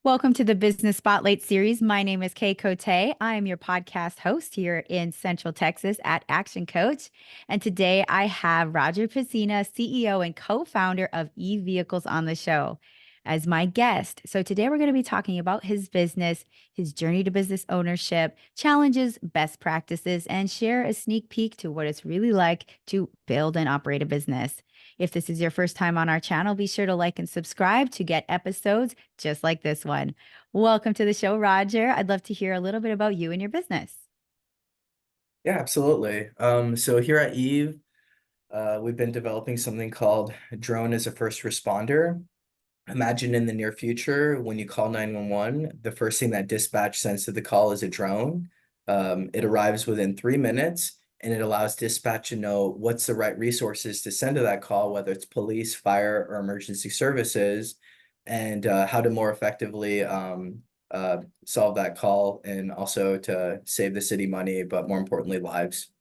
Welcome to the Business Spotlight series. My name is Kay Cote. I am your podcast host here in Central Texas at Action Coach. And today I have Roger Pecina, CEO and co-founder of eVehicles on the show as my guest. So today we're going to be talking about his business, his journey to business ownership, challenges, best practices, and share a sneak peek to what it's really like to build and operate a business. If this is your first time on our channel, be sure to like and subscribe to get episodes just like this one. Welcome to the show, Roger. I'd love to hear a little bit about you and your business. Yeah, absolutely. So here at Eve, we've been developing something called drone as a first responder. Imagine in the near future, when you call 911, the first thing that dispatch sends to the call is a drone. It arrives within 3 minutes, and it allows dispatch to know what's the right resources to send to that call, whether it's police, fire, or emergency services, and how to more effectively solve that call and also to save the city money, but more importantly, lives.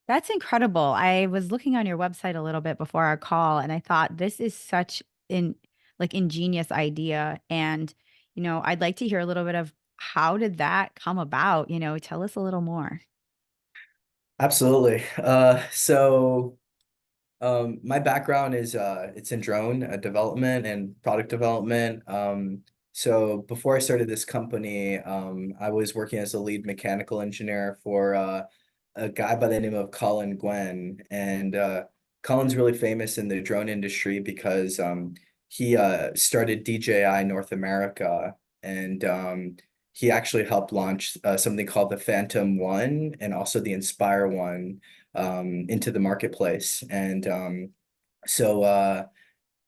That's incredible. I was looking on your website a little bit before our call, and I thought this is such an ingenious idea. And, I'd like to hear a little bit of how did that come about? Tell us a little more. Absolutely. My background is it's in drone development and product development. So before I started this company, I was working as a lead mechanical engineer for a guy by the name of Colin Gwen, and Colin's really famous in the drone industry because he started DJI North America, and he actually helped launch something called the Phantom One and also the Inspire One into the marketplace. And so uh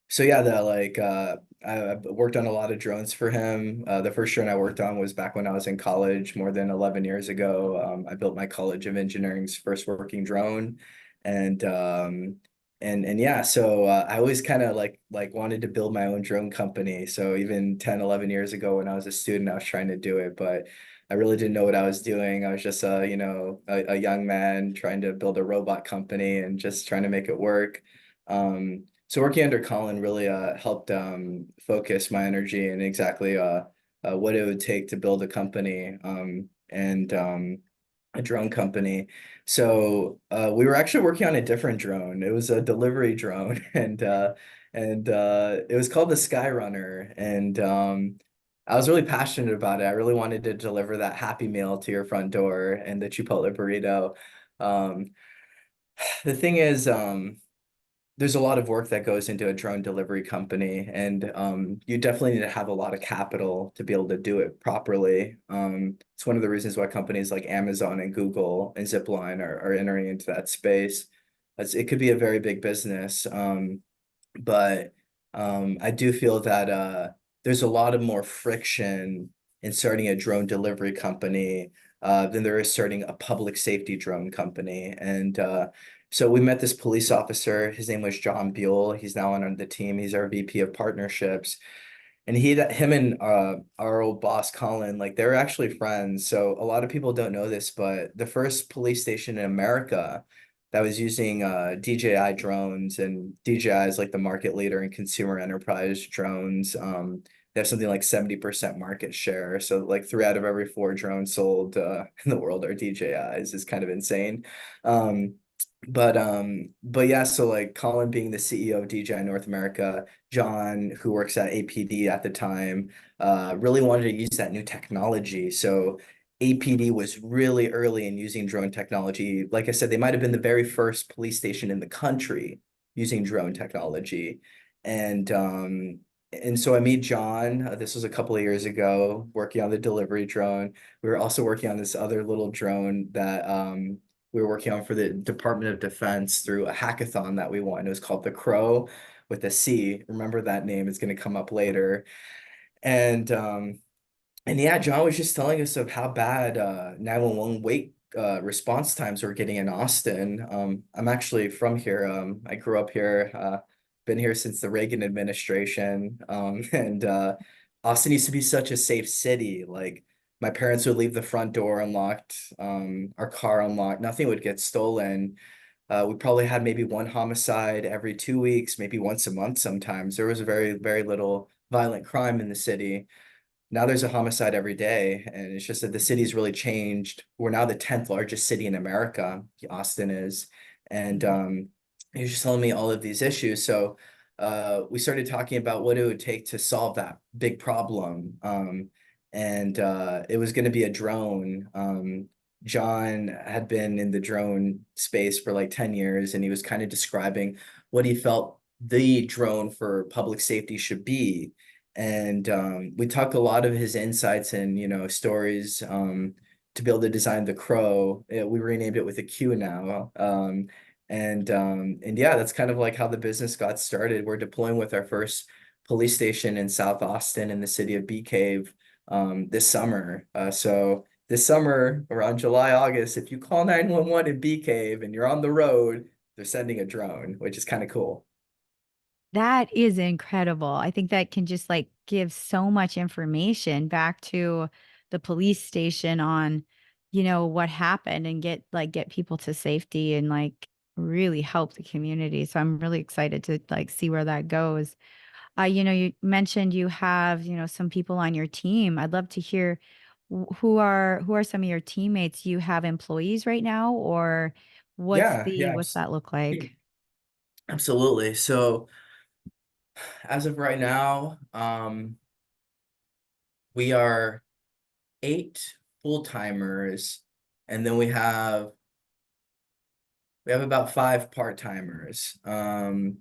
so yeah, I worked on a lot of drones for him. The first drone I worked on was back when I was in college more than 11 years ago. I built my College of Engineering's first working drone, and yeah, I always kind of like wanted to build my own drone company. So even 10, 11 years ago when I was a student, I was trying to do it, but I really didn't know what I was doing. I was just a young man trying to build a robot company and just trying to make it work. So working under Colin really helped focus my energy and exactly what it would take to build a company and a drone company. We were actually working on a different drone. It was a delivery drone, and it was called the Skyrunner. And I was really passionate about it. I really wanted to deliver that Happy Meal to your front door and the Chipotle burrito. Um, the thing is, there's a lot of work that goes into a drone delivery company, and you definitely need to have a lot of capital to be able to do it properly. It's one of the reasons why companies like Amazon and Google and Zipline are entering into that space. It could be a very big business, but I do feel that there's a lot of more friction in starting a drone delivery company than there is starting a public safety drone company. And so we met this police officer. His name was John Buell. He's now on the team. He's our VP of partnerships. And him and our old boss, Colin, like they're actually friends. So a lot of people don't know this, but the first police station in America that was using DJI drones, and DJI is like the market leader in consumer enterprise drones. They have something like 70% market share. So like 3 out of every 4 drones sold in the world are DJIs. Is kind of insane. Um, but yeah, so like Colin being the CEO of DJI North America, John, who works at APD at the time, really wanted to use that new technology. So APD was really early in using drone technology. Like I said, they might have been the very first police station in the country using drone technology. And so I meet John. This was a couple of years ago, working on the delivery drone. We were also working on this other little drone that we were working on for the Department of Defense through a hackathon that we won. It was called the Crow with a C. Remember that name, it's going to come up later. And yeah, John was just telling us of how bad 911 wait response times were getting in Austin. I'm actually from here. I grew up here, been here since the Reagan administration. And Austin used to be such a safe city. Like my parents would leave the front door unlocked, our car unlocked, nothing would get stolen. We probably had maybe one homicide every 2 weeks, maybe once a month sometimes. There was very, very little violent crime in the city. Now there's a homicide every day, and it's just that the city's really changed. We're now the 10th largest city in America, Austin is, and Mhm. he was just telling me all of these issues. So we started talking about what it would take to solve that big problem. And it was going to be a drone. John had been in the drone space for like 10 years, and he was kind of describing what he felt the drone for public safety should be. And we talked a lot of his insights and, stories to be able to design the Crow. We renamed it with a Q now. And yeah, that's kind of like how the business got started. We're deploying with our first police station in South Austin in the city of Bee Cave this summer. So this summer, around July, August, if you call 911 in Bee Cave and you're on the road, they're sending a drone, which is kind of cool. That is incredible. I think that can just like give so much information back to the police station on, what happened and get people to safety and like really help the community. So I'm really excited to like see where that goes. You mentioned you have, some people on your team. I'd love to hear who are some of your teammates. You have employees right now, or Yeah, yeah, what's that look like? absolutely. So as of right now, we are 8 full-timers, and then we have about 5 part-timers. And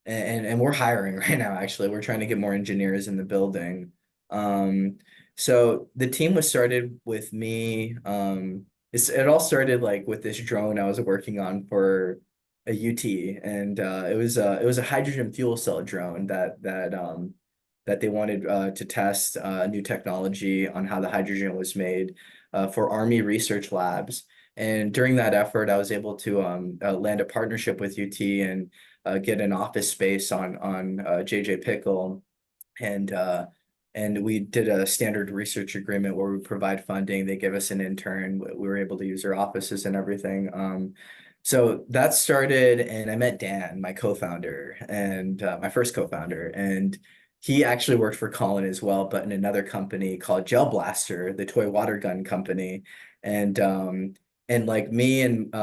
we're hiring right now, actually. We're trying to get more engineers in the building. Um, so the team was started with me. It all started like with this drone I was working on for a UT, and it was a hydrogen fuel cell drone that they wanted to test a new technology on how the hydrogen was made for Army research labs. And during that effort, I was able to land a partnership with UT and get an office space on JJ Pickle, and we did a standard research agreement where we provide funding. They give us an intern. We were able to use their offices and everything. So that started, and I met Dan, my co-founder, and my first co-founder, and he actually worked for Colin as well, but in another company called Gel Blaster, the toy water gun company, and like me and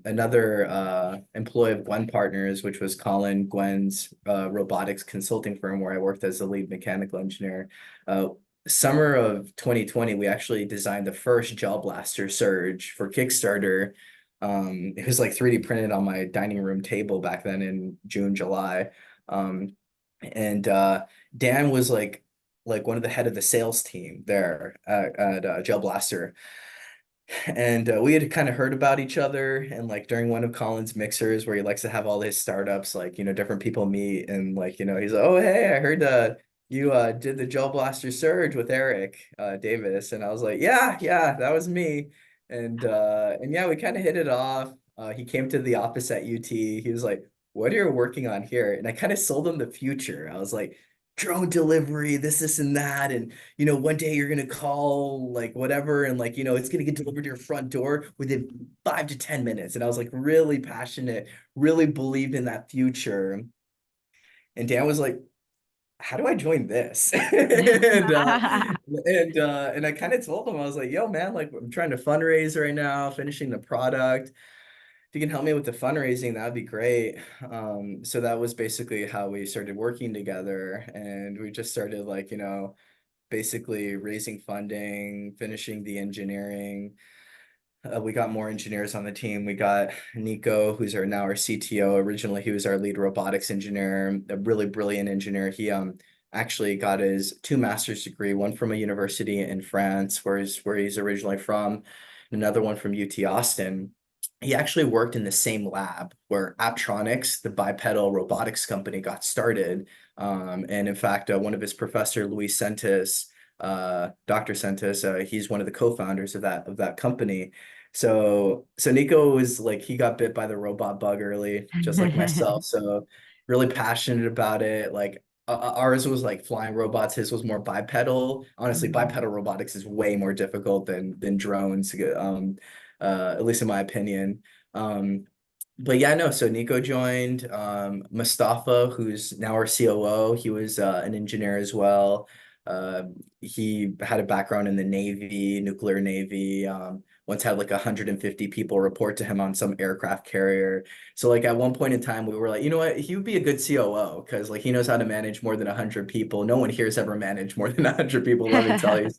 another employee of Gwen Partners, which was Gwen's robotics consulting firm where I worked as the lead mechanical engineer. Uh, Summer of 2020, we actually designed the first Gel Blaster Surge for Kickstarter. It was like 3D printed on my dining room table back then in June, July. Um, and Dan was like one of the head of the sales team there at Gel Blaster, and we had kind of heard about each other, and like during one of Colin's mixers where he likes to have all his startups, like different people meet, and like he's like, oh hey, I heard you did the Gel Blaster Surge with Eric Davis, and I was like, yeah, that was me. And yeah, we kind of hit it off. He came to the office at UT. He was like, what are you working on here? And I kind of sold him the future. I was like, drone delivery, this and that, and one day you're gonna call like whatever, and like it's gonna get delivered to your front door within 5 to 10 minutes. And I was like really passionate, really believed in that future. And Dan was like, how do I join this? And I kind of told him, I was like, yo man, like I'm trying to fundraise right now, finishing the product. If you can help me with the fundraising, that'd be great. So that was basically how we started working together, and we just started like basically raising funding, finishing the engineering. We got more engineers on the team. We got Nico, who's now our CTO. Originally, he was our lead robotics engineer, a really brilliant engineer. He actually got his 2 master's degree, one from a university in France, where he's originally from, and another one from UT Austin. He actually worked in the same lab where Apptronics, the bipedal robotics company, got started. And in fact, one of his professor, Luis Sentis, Dr. Sentis, he's one of the co-founders of that company. So Nico was like, he got bit by the robot bug early, just like myself. So really passionate about it. Like ours was like flying robots. His was more bipedal. Honestly, Mhm. bipedal robotics is way more difficult than drones, at least in my opinion. Um, but yeah, no, so Nico joined, Mustafa, who's now our COO, he was an engineer as well. He had a background in the Navy, nuclear Navy, once had like 150 people report to him on some aircraft carrier. So like at one point in time, we were like, you know what, he would be a good COO because like he knows how to manage more than 100 people. No one here has ever managed more than 100 people, let me tell you.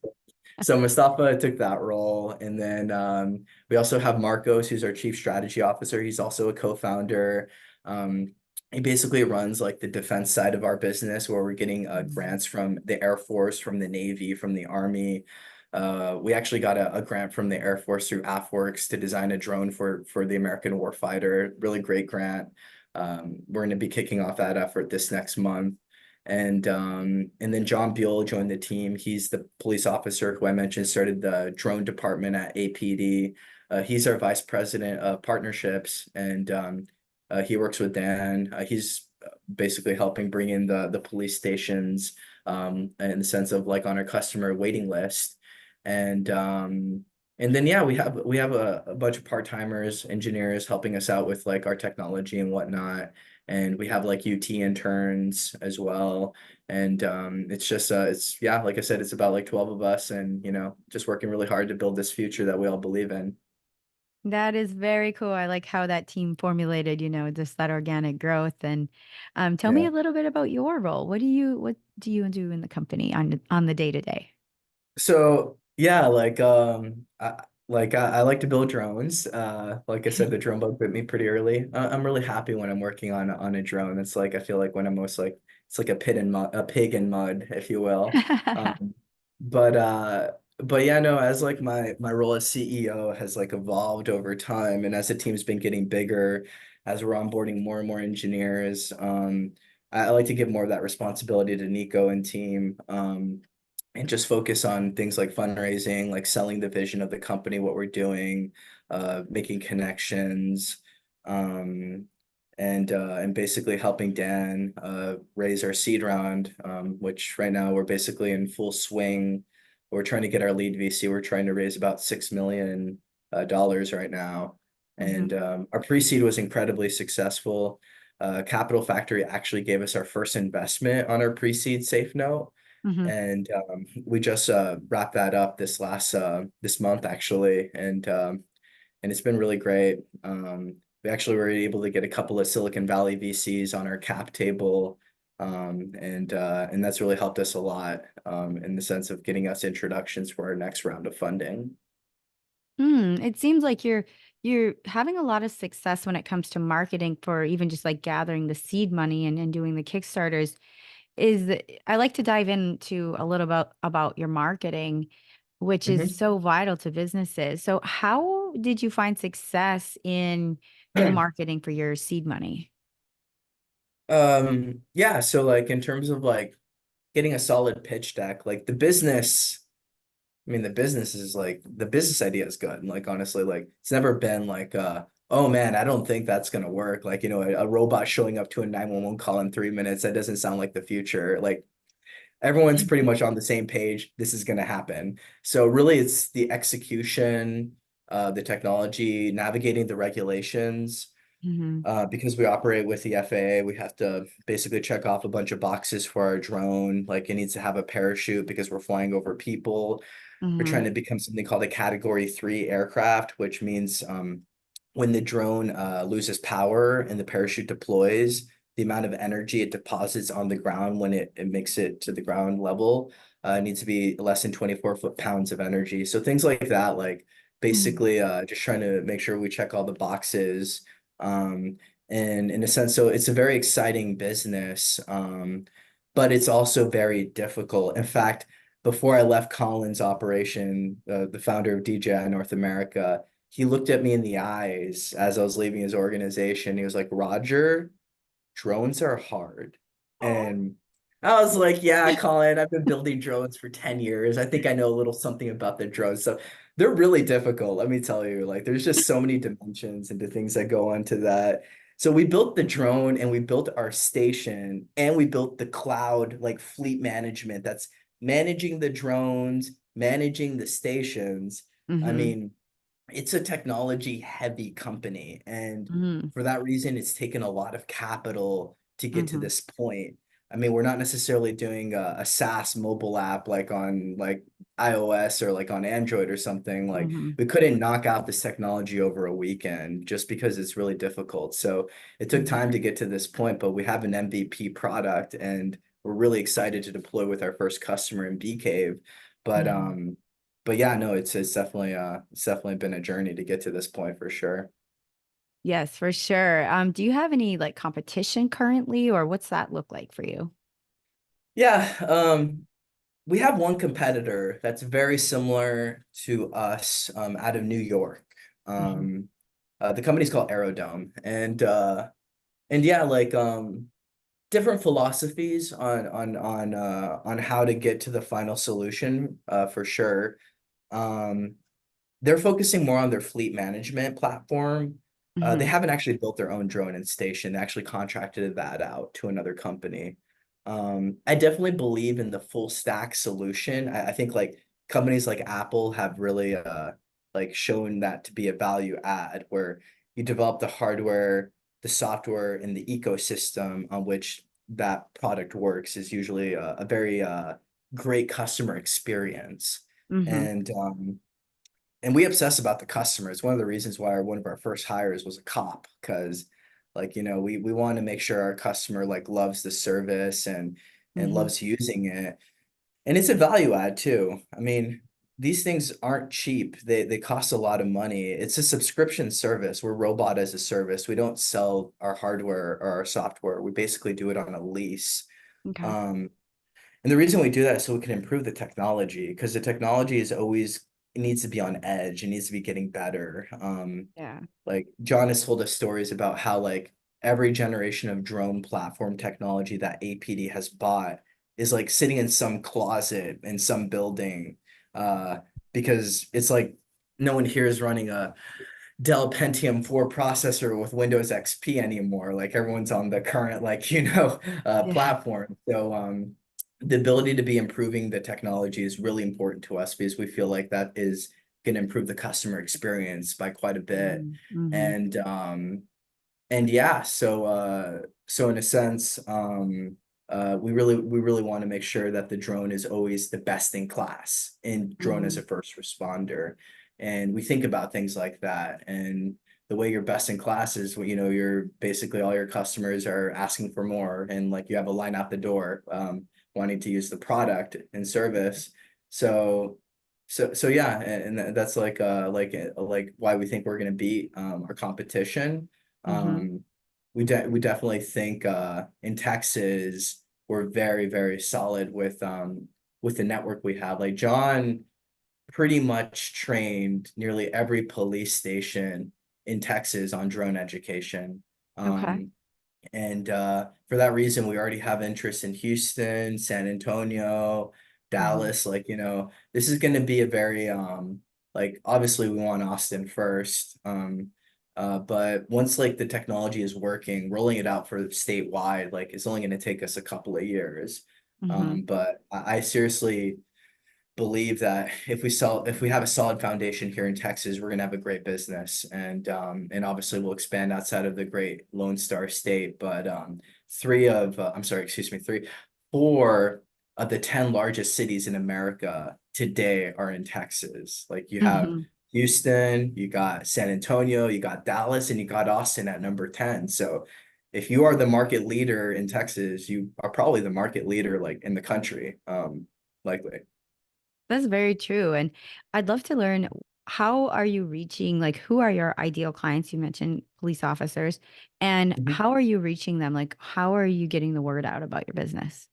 So Mustafa took that role, and then we also have Marcos, who's our chief strategy officer. He's also a co-founder. Um, he basically runs like the defense side of our business, where we're getting grants from the Air Force, from the Navy, from the Army. We actually got a grant from the Air Force through AFWorks to design a drone for the American warfighter. Really great grant. We're going to be kicking off that effort this next month. And then John Buell joined the team. He's the police officer who I mentioned started the drone department at APD. He's our vice president of partnerships, and he works with Dan. He's basically helping bring in the police stations, in the sense of like on our customer waiting list. And and then yeah, we have a bunch of part-timers, engineers helping us out with like our technology and whatnot. And we have like UT interns as well. And it's just it's yeah, like I said, it's about like 12 of us, and just working really hard to build this future that we all believe in. That is very cool. I like how that team formulated, just that organic growth. And tell me Yeah. a little bit about your role. What do you do in the company on the day to day? So yeah, I like to build drones. Like I said, the drone bug bit me pretty early. I'm really happy when I'm working on a drone. It's like I feel like when I'm most like it's like a pig in mud, if you will. Um, but uh, but yeah, no, as like my role as CEO has like evolved over time, and as the team's been getting bigger, as we're onboarding more and more engineers, I like to give more of that responsibility to Nico and team. And just focus on things like fundraising, like selling the vision of the company, what we're doing, making connections, um, and basically helping Dan raise our seed round, which right now we're basically in full swing. We're trying to get our lead VC. We're trying to raise about $6 million dollars right now, Hmm. and our pre-seed was incredibly successful. Capital Factory actually gave us our first investment on our pre-seed safe note, Hmm. and we just wrapped that up this month actually, and it's been really great. We actually were able to get a couple of Silicon Valley VCs on our cap table, and that's really helped us a lot, in the sense of getting us introductions for our next round of funding. It seems like you're having a lot of success when it comes to marketing for even just like gathering the seed money and doing the Kickstarters. I like to dive into a little about your marketing, which is Mhm. so vital to businesses. So how did you find success in the marketing for your seed money? Yeah, so like in terms of like getting a solid pitch deck, like the business is like the business idea is good. And like honestly, like it's never been like oh man, I don't think that's gonna work. Like, a robot showing up to a 911 call in 3 minutes, that doesn't sound like the future. Like everyone's pretty much on the same page. This is gonna happen. So really it's the execution, the technology, navigating the regulations. Hmm. Because we operate with the FAA, we have to basically check off a bunch of boxes for our drone. Like it needs to have a parachute because we're flying over people. We're Hmm. trying to become something called a Category 3 aircraft, which means when the drone loses power and the parachute deploys, the amount of energy it deposits on the ground when it makes it to the ground level needs to be less than 24 foot-pounds of energy. So things like that, like Hmm. basically just trying to make sure we check all the boxes. Um, and in a sense, so it's a very exciting business, but it's also very difficult. In fact, before I left Colin's operation, the founder of DJI North America, he looked at me in the eyes as I was leaving his organization. He was like, Roger, drones are hard. Oh. And I was like, yeah, Colin, I've been building drones for 10 years. I think I know a little something about the drones. So they're really difficult, let me tell you. Like there's just so many dimensions into things that go into that. So we built the drone and we built our station and we built the cloud like fleet management that's managing the drones, managing the stations. I Hmm. mean, it's a technology heavy company, and Mm-hmm. for that reason it's taken a lot of capital to get to Mm-hmm. this point. I mean, we're not necessarily doing a SaaS mobile app like on like iOS or like on Android or something. Like, Mm-hmm. we couldn't knock out this technology over a weekend just because it's really difficult. So it took Mm-hmm. time to get to this point, but we have an MVP product, and we're really excited to deploy with our first customer in Bee Cave. But Mm-hmm. um but yeah, no, it's definitely been a journey to get to this point for sure. Yes, for sure. Do you have any like competition currently, or what's that look like for you? Yeah, we have one competitor that's very similar to us, out of New York. Mm-hmm. The company's called Aerodome, and yeah, like different philosophies on how to get to the final solution, for sure. Um, they're focusing more on their fleet management platform. They Mm-hmm. haven't actually built their own drone and station. They actually contracted that out to another company. I definitely believe in the full stack solution. I think like companies like Apple have really like shown that to be a value add, where you develop the hardware, the software, and the ecosystem on which that product works is usually a very great customer experience. Mm-hmm. And and we obsess about the customer. It's one of the reasons why one of our first hires was a cop, because like, we want to make sure our customer like loves the service and Mm-hmm. loves using it. And it's a value add too. I mean, these things aren't cheap. They cost a lot of money. It's a subscription service. We're robot as a service. We don't sell our hardware or our software. We basically do it on a lease. Okay. Um, and the reason we do that is so we can improve the technology, because the technology is always, it needs to be on edge. It needs to be getting better. Yeah. Like John has told us stories about how like every generation of drone platform technology that APD has bought is like sitting in some closet in some building, uh, because it's like no one here is running a Dell Pentium 4 processor with Windows XP anymore. Like everyone's on the current, like, Yeah. platform. So the ability to be improving the technology is really important to us, because we feel like that is going to improve the customer experience by quite a bit. Mm-hmm. And yeah, so in a sense, we really want to make sure that the drone is always the best in class in drone as Mm-hmm. a first responder. And we think about things like that. And the way you're best in class is, you're basically, all your customers are asking for more, and like you have a line out the door, wanting to use the product and service. So so yeah, and that's like why we think we're going to beat our competition. Mm-hmm. um, we definitely think in Texas we're very, very solid with the network we have. Like John pretty much trained nearly every police station in Texas on drone education. Okay. Um, and for that reason, we already have interest in Houston, San Antonio, Mm-hmm. Dallas. Like, this is going to be a very, like, obviously we want Austin first. But once like the technology is working, rolling it out for statewide, like, it's only going to take us a couple of years. Mm-hmm. But I seriously believe that if we have a solid foundation here in Texas, we're gonna have a great business, and obviously we'll expand outside of the great Lone Star State. But I'm sorry, excuse me, four of the 10 largest cities in America today are in Texas. Like, you have Mm-hmm. Houston, you got San Antonio, you got Dallas, and you got Austin at number 10. So if you are the market leader in Texas, you are probably the market leader like in the country, likely. That's very true. And I'd love to learn, how are you reaching, like, who are your ideal clients? You mentioned police officers. And how are you reaching them? Like, how are you getting the word out about your business?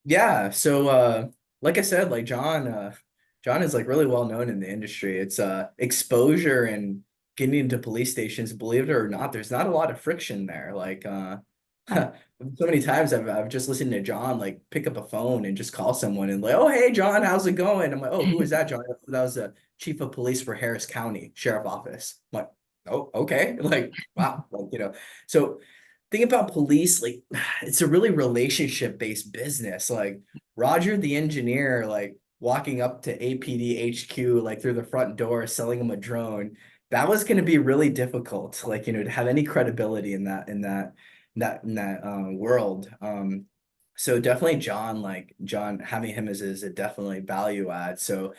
Yeah, so like I said, like John is like really well known in the industry. It's exposure and getting into police stations, believe it or not, there's not a lot of friction there. Like Okay. so many times I've just listened to John like pick up a phone and just call someone and like, "Oh, hey John, how's it going?" I'm like, "Oh, who is that, John?" That was the chief of police for Harris County Sheriff Office. I'm like, "Oh, okay." Like, wow, like, so thing about police, like, it's a really relationship based business. Like Roger the engineer, like, walking up to APD HQ like through the front door, selling them a drone. That was going to be really difficult, like, to have any credibility in that world. So definitely John, having him is a definitely value add. So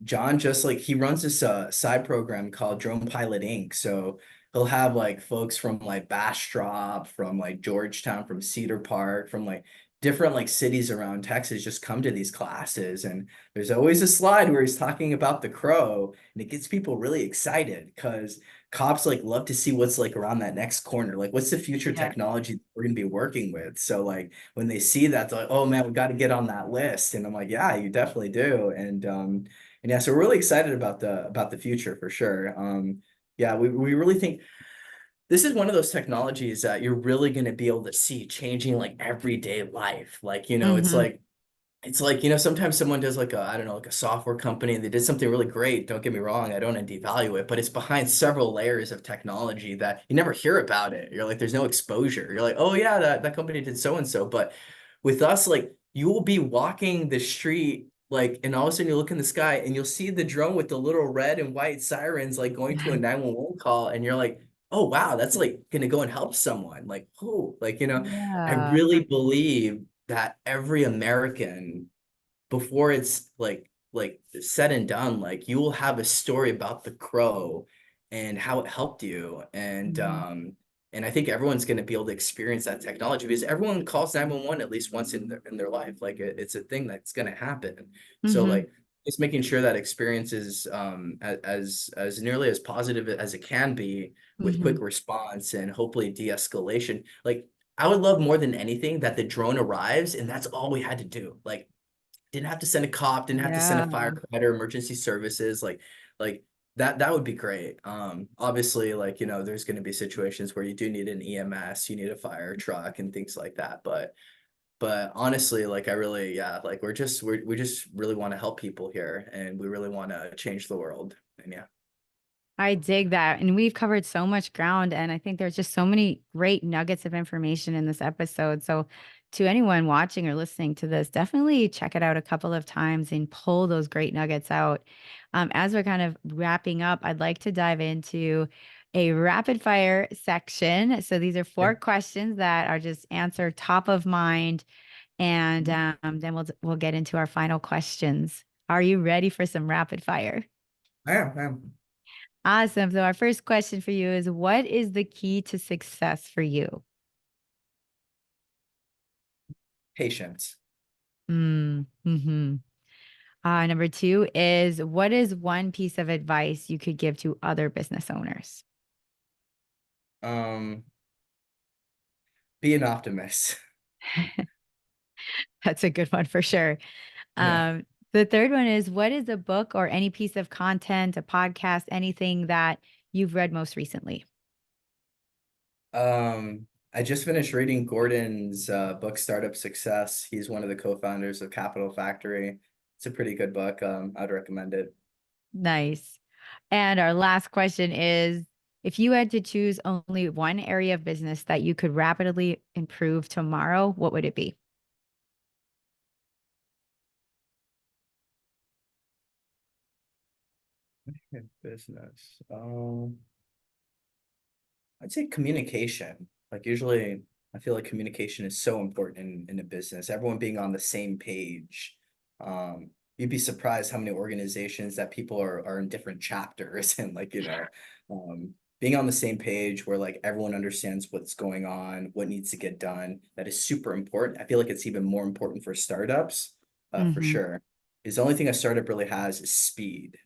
John just like he runs this side program called Drone Pilot Inc. So he'll have like folks from like Bastrop, from like Georgetown, from Cedar Park, from like different like cities around Texas just come to these classes. And there's always a slide where he's talking about the crow, and it gets people really excited because cops like love to see what's like around that next corner. Like what's the future Yeah. technology we're gonna be working with? So like when they see that, they're like, oh man, we got to get on that list. And I'm like, yeah, you definitely do. And yeah, so we're really excited about the future for sure. Yeah, we really think this is one of those technologies that you're really going to be able to see changing like everyday life. Like, Mm-hmm. it's like, sometimes someone does like I don't know, like a software company and they did something really great. Don't get me wrong, I don't want to devalue it, but it's behind several layers of technology that you never hear about it. You're like, there's no exposure. You're like, oh yeah, that company did so and so. But with us, like you will be walking the street, like, and all of a sudden you look in the sky and you'll see the drone with the little red and white sirens like going to a 911 call, and you're like, oh wow, that's like gonna go and help someone. Like, oh, like, I Yeah. really believe that every American, before it's like said and done, like you will have a story about the crow and how it helped you. Mm-hmm. And I think everyone's going to be able to experience that technology because everyone calls 911 at least once in their life. Like it's a thing that's going to happen. So Mm-hmm. like just making sure that experience is as nearly as positive as it can be, with Mm-hmm. quick response and hopefully de-escalation. Like I would love more than anything that the drone arrives and that's all we had to do. Like didn't have to send a cop, didn't have to send a Yeah. firefighter, emergency services, like that would be great. Obviously, like, there's going to be situations where you do need an EMS, you need a fire truck and things like that. But honestly, like I really, yeah, like we just really want to help people here and we really want to change the world. And yeah. I dig that. And we've covered so much ground. And I think there's just so many great nuggets of information in this episode. So, to anyone watching or listening to this, definitely check it out a couple of times and pull those great nuggets out. As we're kind of wrapping up, I'd like to dive into a rapid fire section. So, these are four Okay. questions that are just answered top of mind. And Mhm. then we'll get into our final questions. Are you ready for some rapid fire? I am. Awesome. So our first question for you is, what is the key to success for you? Patience. Mm-hmm. Number two is, what is one piece of advice you could give to other business owners? Um, be an optimist. That's a good one for sure. Yeah. Um, the third one is, what is a book or any piece of content, a podcast, anything that you've read most recently? I just finished reading Gordon's book, Startup Success. He's one of the co-founders of Capital Factory. It's a pretty good book. I'd recommend it. Nice. And our last question is, if you had to choose only one area of business that you could rapidly improve tomorrow, what would it be? Business. I'd say communication. Like usually I feel like communication is so important in a business. Everyone being on the same page. You'd be surprised how many organizations that people are in different chapters and like, being on the same page where like everyone understands what's going on, what needs to get done. That is super important. I feel like it's even more important for startups, for Mm-hmm. sure. Is the only thing a startup really has is speed.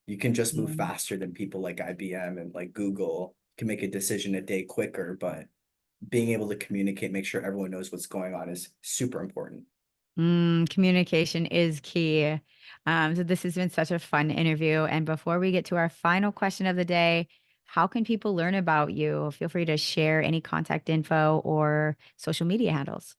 You can just move Yeah. faster than people like IBM and like Google can make a decision a day quicker, but being able to communicate, make sure everyone knows what's going on is super important. Communication is key. So this has been such a fun interview. And before we get to our final question of the day, how can people learn about you? Feel free to share any contact info or social media handles.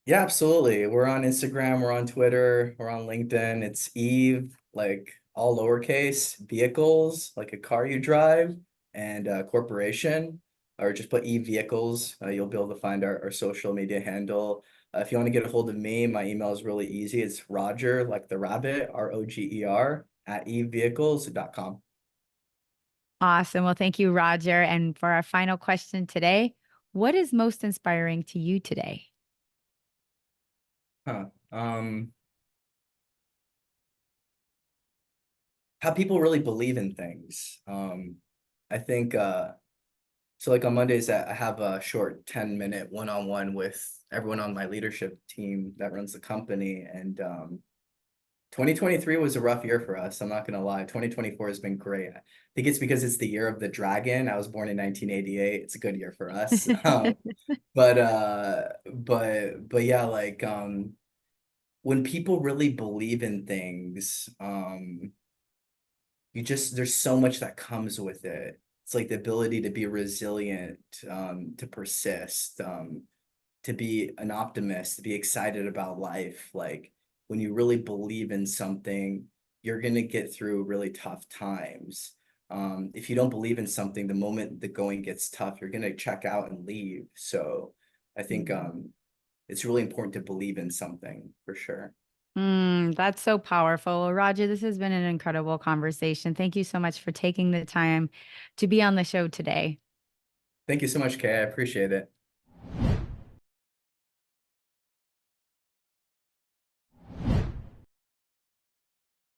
Yeah, absolutely. We're on Instagram, we're on Twitter, we're on LinkedIn. It's Eve, like all lowercase, vehicles, like a car you drive, and corporation, or just put Eve vehicles. You'll be able to find our social media handle. If you want to get a hold of me, my email is really easy. It's Roger, like the rabbit, Roger at evehicles.com. Awesome. Well, thank you, Roger. And for our final question today, what is most inspiring to you today? Huh. How people really believe in things. I think so like on Mondays I have a short 10-minute one-on-one with everyone on my leadership team that runs the company. And 2023 was a rough year for us. I'm not gonna lie. 2024 has been great. I think it's because it's the year of the dragon. I was born in 1988. It's a good year for us. But yeah, like when people really believe in things, there's so much that comes with it. It's like the ability to be resilient, to persist, to be an optimist, to be excited about life. Like when you really believe in something, you're gonna get through really tough times. If you don't believe in something, the moment the going gets tough, you're gonna check out and leave. So I think it's really important to believe in something for sure. That's so powerful. Well, Roger, this has been an incredible conversation. Thank you so much for taking the time to be on the show today. Thank you so much, Kay. I appreciate it.